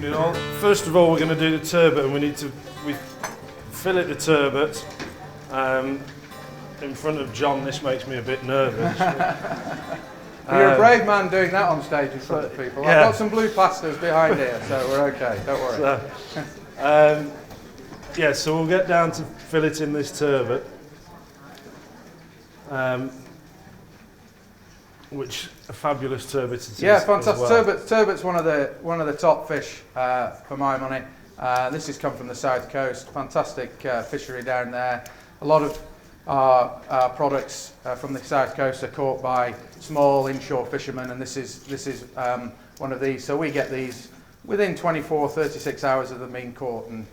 You know, first of all, we're going to do the turbot, and we fillet the turbot. In front of John, this makes me a bit nervous. You're a brave man doing that on stage in front of people. Yeah. I've got some blue plasters behind here, so we're okay, don't worry. So, yeah, so we'll get down to filleting this turbot, which a fabulous turbot it is. Yeah, fantastic. Well. Turbot's one of the top fish for my money. This has come from the south coast. Fantastic fishery down there. A lot of our products from the south coast are caught by small inshore fishermen, and this is one of these. So we get these within 36 hours of them being caught, and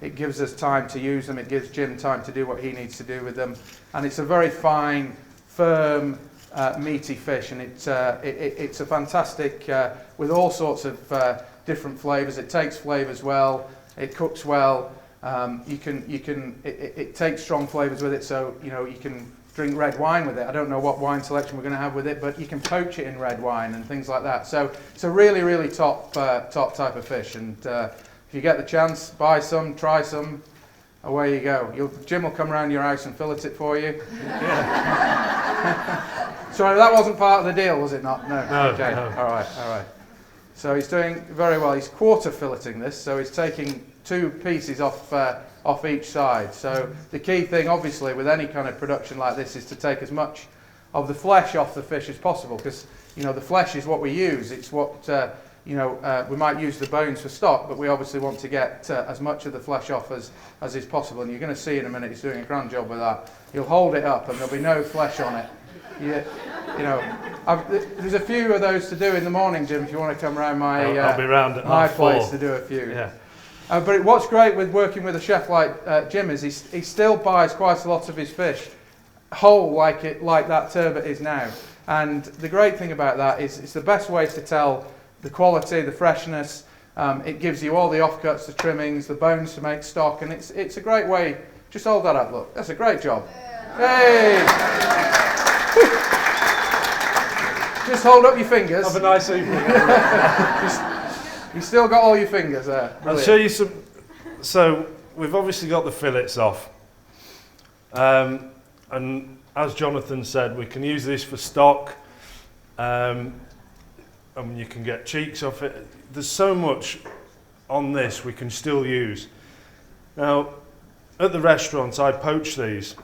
it gives us time to use them. It gives Jim time to do what he needs to do with them, and it's a very fine, firm, meaty fish, and it's a fantastic with all sorts of different flavours. It takes flavours well. It cooks well. It takes strong flavours with it, so you can drink red wine with it. I don't know what wine selection we're going to have with it, but you can poach it in red wine and things like that. So it's a really top type of fish, and if you get the chance, buy some, try some, away you go. Jim will come around your house and fillet it for you. Yeah. Sorry, that wasn't part of the deal, was it not? No. Okay. No. All right. So he's doing very well. He's quarter filleting this, so he's taking 2 pieces off each side. So the key thing, obviously, with any kind of production like this is to take as much of the flesh off the fish as possible, because the flesh is what we use. It's what we might use the bones for stock, but we obviously want to get as much of the flesh off as is possible. And you're going to see in a minute he's doing a grand job with that. He'll hold it up and there'll be no flesh on it. There's a few of those to do in the morning, Jim, if you want to come around I'll be round at my 4:30 place to do a few. Yeah. But what's great with working with a chef like Jim is he still buys quite a lot of his fish whole, like that turbot is now. And the great thing about that is it's the best ways to tell the quality, the freshness. It gives you all the offcuts, the trimmings, the bones to make stock, and it's a great way. Just hold that up, look. That's a great job. Hey! Just hold up your fingers. Have a nice evening. You still got all your fingers there. I'll show you some. So we've obviously got the fillets off, and as Jonathan said, we can use this for stock, and you can get cheeks off it. There's so much on this we can still use. Now, at the restaurant, I poach these,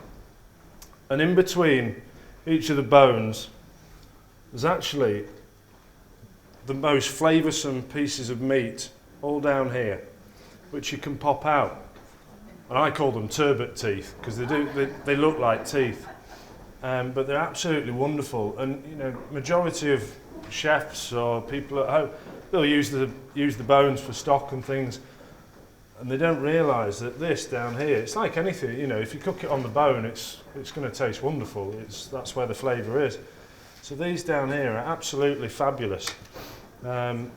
and in between each of the bones, there's actually the most flavoursome pieces of meat all down here, which you can pop out. And I call them turbot teeth because they look like teeth, but they're absolutely wonderful. And majority of chefs or people at home, they'll use the bones for stock and things, and they don't realise that this down here, it's like anything. If you cook it on the bone, it's going to taste wonderful. That's where the flavour is. So these down here are absolutely fabulous. And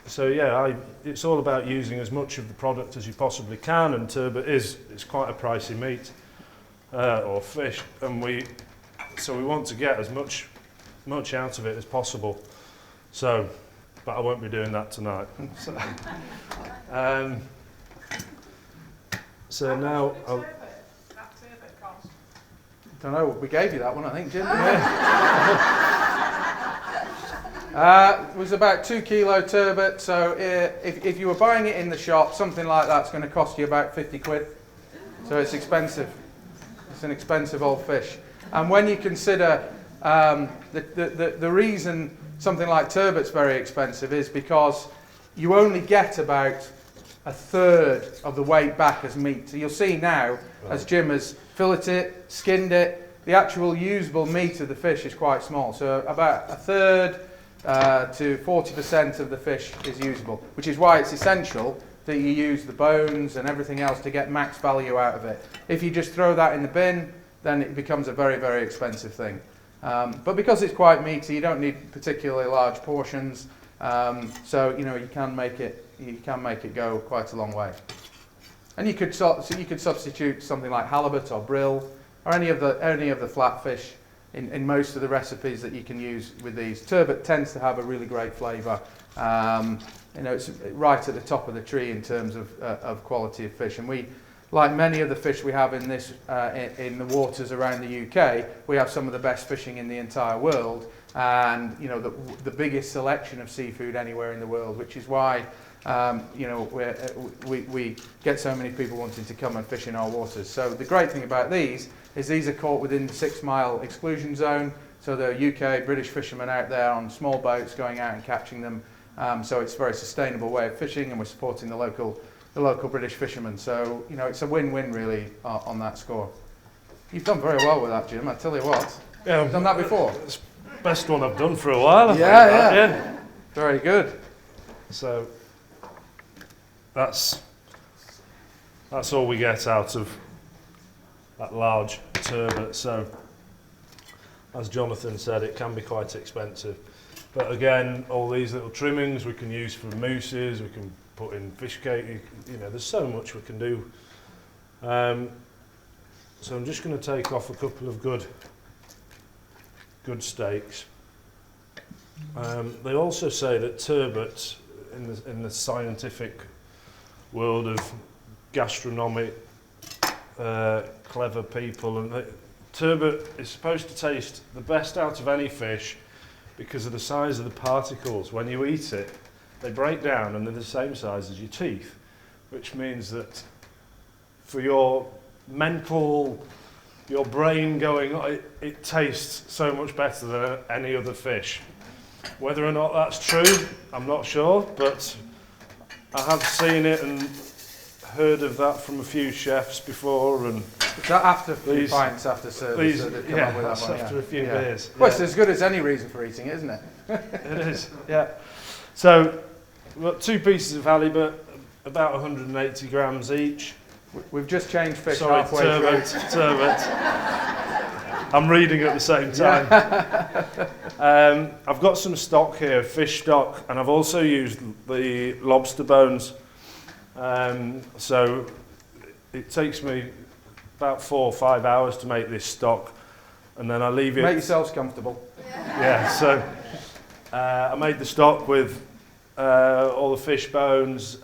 so yeah, it's all about using as much of the product as you possibly can, and turbot it's quite a pricey meat or fish, and we want to get as much out of it as possible. So, but I won't be doing that tonight. So now Don't know, we gave you that one, I think, Jim. It was about 2 kilo turbot, so if you were buying it in the shop, something like that's going to cost you about 50 quid. So it's expensive. It's an expensive old fish. And when you consider the reason something like turbot's very expensive is because you only get about 1/3 of the weight back as meat. So you'll see now, as Jim has filleted it, skinned it, the actual usable meat of the fish is quite small. So about 1/3 to 40% of the fish is usable, which is why it's essential that you use the bones and everything else to get max value out of it. If you just throw that in the bin, then it becomes a very, very expensive thing. But because it's quite meaty, you don't need particularly large portions. So you can make it go quite a long way. And you could substitute something like halibut or brill or any of the flatfish in most of the recipes that you can use with these. Turbot tends to have a really great flavour. You know, it's right at the top of the tree in terms of quality of fish. And we, like many of the fish we have in this in the waters around the UK, we have some of the best fishing in the entire world, and you know, the biggest selection of seafood anywhere in the world, which is why you know, we get so many people wanting to come and fish in our waters. So the great thing about these is these are caught within the 6-mile exclusion zone. So there are UK, British fishermen out there on small boats going out and catching them. So it's a very sustainable way of fishing, and we're supporting the local British fishermen. So you know, it's a win-win really on that score. You've done very well with that, Jim. I tell you what. Yeah, you've done that before. It's the best one I've done for a while. I think, yeah. Very good. So that's all we get out of that large turbot. So as Jonathan said, it can be quite expensive. But again, all these little trimmings we can use for mousses, we can put in fish cake, you know, there's so much we can do. So I'm just going to take off a couple of good steaks. They also say that turbot, in the scientific world of gastronomic clever people, and turbot is supposed to taste the best out of any fish because of the size of the particles. When you eat it, they break down and they're the same size as your teeth, which means that for your brain going, it tastes so much better than any other fish. Whether or not that's true, I'm not sure, but I have seen it and heard of that from a few chefs before. And is that after a few pints after service? Yeah, that's after a few beers. Well, it's as good as any reason for eating it, isn't it? It is, yeah. So we've got 2 pieces of halibut, about 180 grams each. We've just changed fish Sorry, halfway turbot. I'm reading at the same time. I've got some stock here, fish stock, and I've also used the lobster bones. So it takes me about 4 or 5 hours to make this stock, and then I leave it. Make yourselves comfortable. Yeah, so I made the stock with all the fish bones,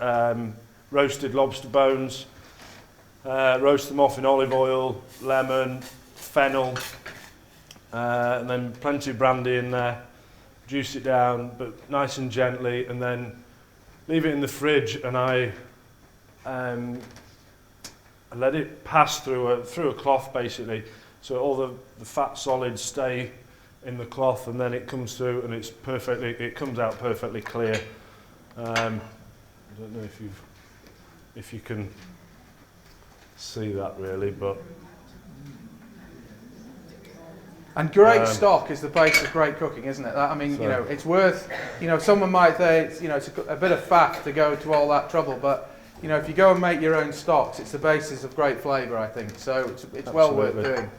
roasted lobster bones, roast them off in olive oil, lemon, fennel, and then plenty of brandy in there, juice it down, but nice and gently, and then leave it in the fridge, and I let it pass through a cloth basically, so all the fat solids stay in the cloth, and then it comes through and it comes out perfectly clear. I don't know if you can see that really, but and great stock is the base of great cooking, isn't it? I mean, you know, it's worth, you know, someone might say it's, you know, it's a bit of faff to go to all that trouble, but you know, if you go and make your own stocks, it's the basis of great flavour, I think. So it's well worth doing.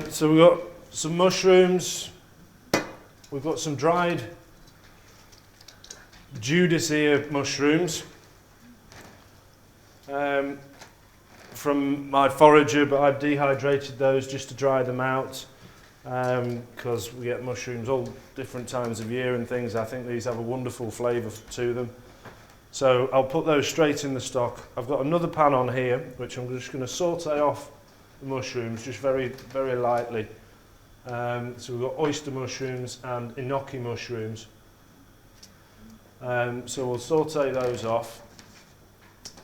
So we've got some mushrooms. We've got some dried Judas ear mushrooms from my forager, but I've dehydrated those just to dry them out, because we get mushrooms all different times of year and things. I think these have a wonderful flavour to them. So I'll put those straight in the stock. I've got another pan on here, which I'm just going to saute off the mushrooms just very, very lightly. So we've got oyster mushrooms and enoki mushrooms. So we'll saute those off.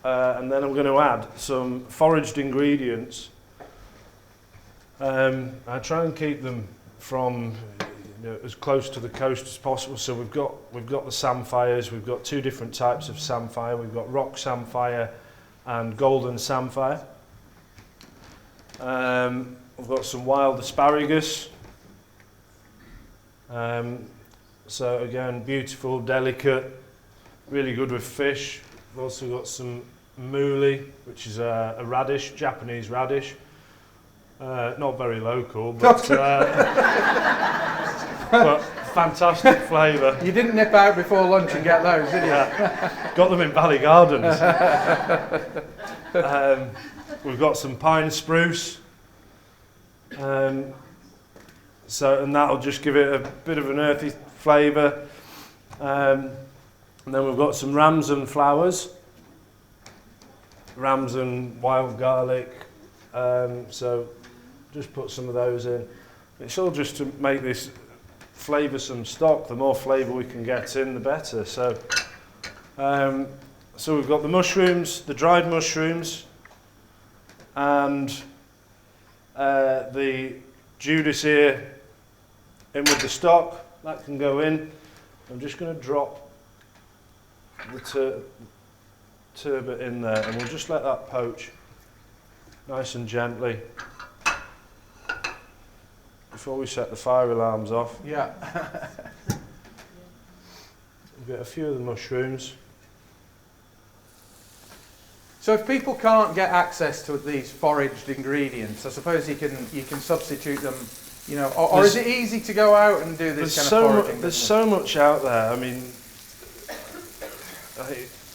And then I'm going to add some foraged ingredients. I try and keep them from as close to the coast as possible. So we've got the samphires. We've got 2 different types of samphire. We've got rock samphire and golden samphire. We've got some wild asparagus. So again, beautiful, delicate, really good with fish. We've also got some mooli, which is a radish, Japanese radish. Not very local, but but fantastic flavour. You didn't nip out before lunch and get those, did you? Got them in Valley Gardens. We've got some pine spruce. And that'll just give it a bit of an earthy flavour. And then we've got some ramson flowers, ramson wild garlic. So just put some of those in. It's all just to make this flavoursome stock. The more flavour we can get in, the better. So we've got the mushrooms, the dried mushrooms, and the Judas here in with the stock. That can go in. I'm just going to drop the turbot in there, and we'll just let that poach nice and gently before we set the fire alarms off. Yeah. We'll get a few of the mushrooms. So if people can't get access to these foraged ingredients, I suppose you can substitute them, you know, or is it easy to go out and do this kind of foraging? There's so much out there. I mean,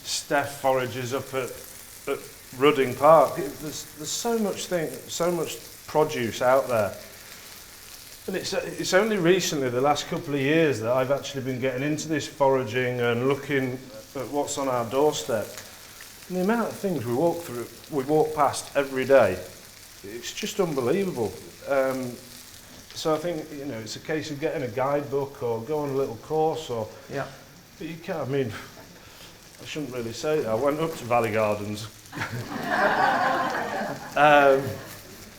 Steph forages up at Rudding Park. There's so much produce out there. And it's only recently, the last couple of years, that I've actually been getting into this foraging and looking at what's on our doorstep. And the amount of things we walk past every day, it's just unbelievable. So I think, you know, it's a case of getting a guidebook or go on a little course, or. Yeah. But you can't. I mean, I shouldn't really say that. I went up to Valley Gardens.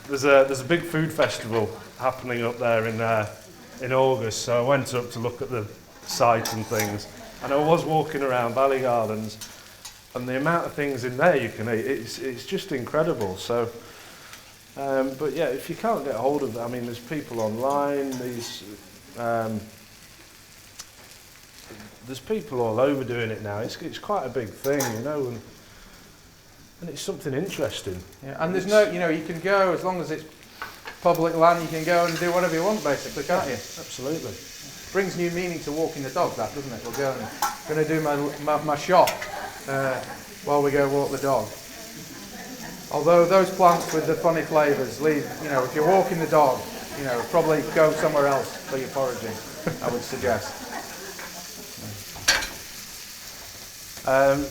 There's a big food festival happening up there in August, so I went up to look at the site and things, and I was walking around Valley Gardens, and the amount of things in there you can eat, it's just incredible. So, but yeah, if you can't get hold of it, I mean, there's people online. There's people all over doing it now. It's quite a big thing, you know, and it's something interesting. Yeah, and there's no, you know, you can go, as long as it's public land, you can go and do whatever you want, basically, can't you? Absolutely. Brings new meaning to walking the dog, that, doesn't it? We're going to do my shop while we go walk the dog. Although those plants with the funny flavours leave, you know, if you're walking the dog, you know, probably go somewhere else for your foraging, I would suggest.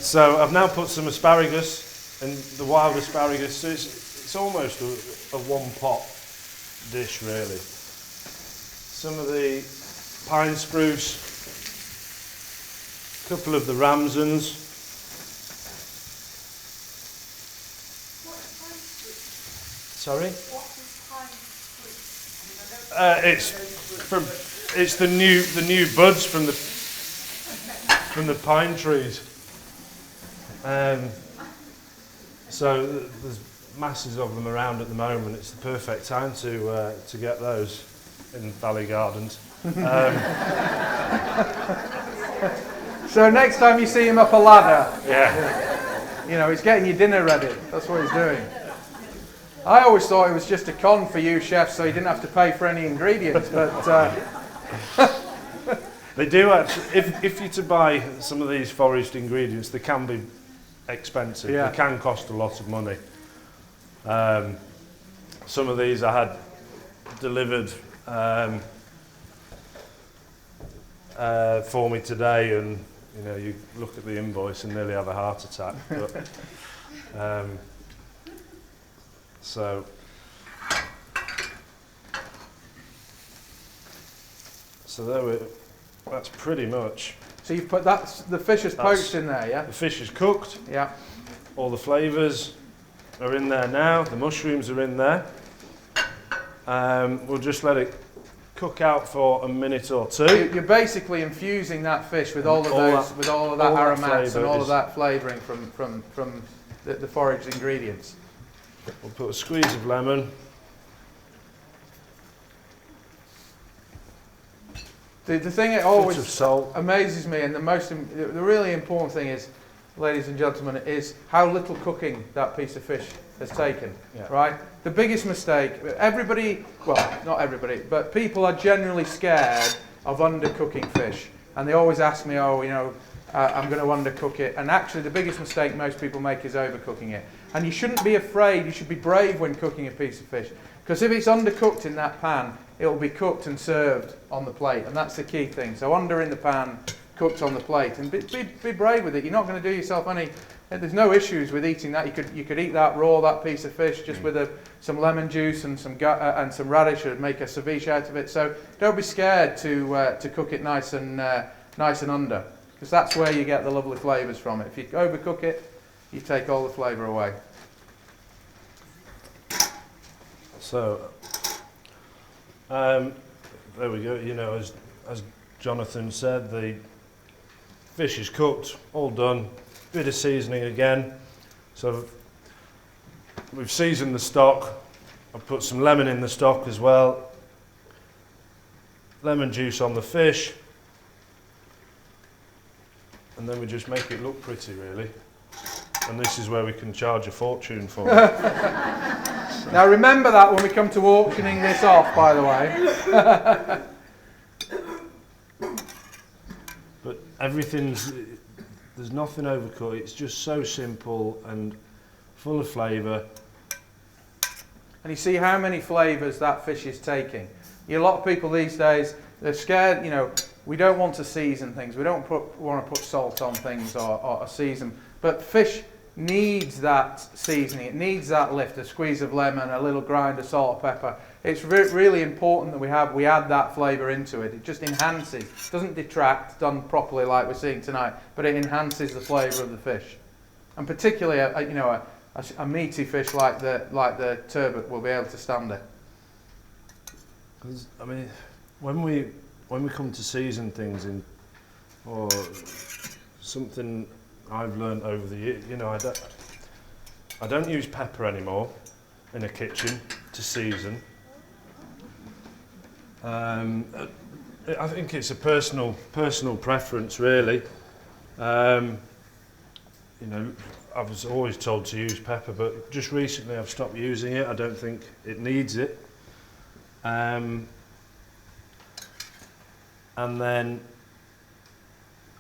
So I've now put some asparagus, and the wild asparagus, so it's almost a one-pot dish, really. Some of the pine spruce, a couple of the ramsons. Sorry? It's the new buds from the pine trees. So there's masses of them around at the moment. It's the perfect time to get those in Valley Gardens. So next time you see him up a ladder, Yeah. you know, he's getting your dinner ready. That's what he's doing. I always thought it was just a con for you chefs, so you didn't have to pay for any ingredients, but They do actually, if you're to buy some of these foraged ingredients, they can be expensive. Yeah. They can cost a lot of money. Some of these I had delivered for me today, and you know, you look at the invoice and nearly have a heart attack. But, so there we. That's pretty much. so you've put the fish is poached in there, yeah? The fish is cooked. Yeah. All the flavours are in there now. The mushrooms are in there. We'll just let it cook out for a minute or two. You're basically infusing that fish with all of that aromats and all of that flavouring from the foraged ingredients. We'll put a squeeze of lemon. The thing that Bit always of salt. amazes me, and the really important thing is, ladies and gentlemen, is how little cooking that piece of fish has taken. Yeah. Right? The biggest mistake, everybody, well, not everybody, but people are generally scared of undercooking fish, and they always ask me, oh, you know, I'm going to undercook it. And actually, the biggest mistake most people make is overcooking it. And you shouldn't be afraid. You should be brave when cooking a piece of fish, Because if it's undercooked in that pan, it will be cooked and served on the plate, and that's the key thing. So under in the pan, cooked on the plate, and be brave with it. You're not going to do yourself any. There's no issues with eating that. You could eat that raw, that piece of fish, just with some lemon juice and some radish, and make a ceviche out of it. So don't be scared to cook it nice and under, because that's where you get the lovely flavours from it. If you overcook it, you take all the flavour away. So there we go. You know, as Jonathan said, the fish is cooked, all done. Bit of seasoning again. So we've seasoned the stock. I've put some lemon in the stock as well. Lemon juice on the fish. And then we just make it look pretty, really. And this is where we can charge a fortune for it. Now remember that when we come to auctioning this off, by the way. But there's nothing overcooked. It's just so simple and full of flavour. And you see how many flavours that fish is taking. A lot of people these days, they're scared, you know, we don't want to season things. We don't want to put salt on things or season. But fish needs that seasoning. It needs that lift, a squeeze of lemon, a little grind of salt, pepper. It's really important that we add that flavour into it. It just enhances, doesn't detract, done properly like we're seeing tonight, but it enhances the flavour of the fish. And particularly, a meaty fish like the turbot will be able to stand it. Because I mean, when we come to season things in, or something I've learned over the years, you know, I don't use pepper anymore in a kitchen to season. I think it's a personal preference, really. You know, I was always told to use pepper, but just recently I've stopped using it. I don't think it needs it. And then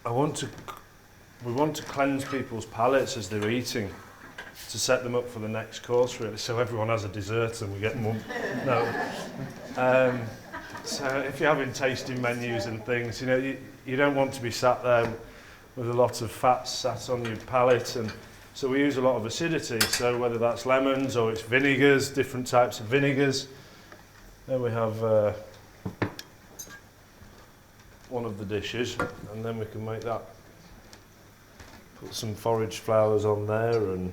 we want to cleanse people's palates as they're eating, to set them up for the next course, really, so everyone has a dessert and we get more. No. So if you're having tasting menus and things, you know, you don't want to be sat there with a lot of fats sat on your palate, and so we use a lot of acidity. So whether that's lemons or it's vinegars, different types of vinegars. Then we have one of the dishes, and then we can make that. Put some foraged flowers on there, and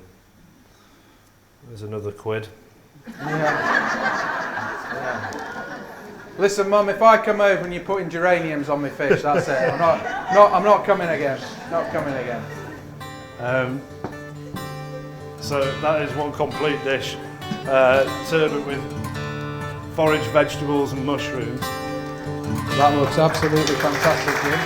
there's another £1. Yeah. Listen, Mum, if I come over and you're putting geraniums on my fish, that's it. I'm not coming again. Not coming again. So that is one complete dish. Turbot with foraged vegetables and mushrooms. That looks absolutely fantastic, Jim.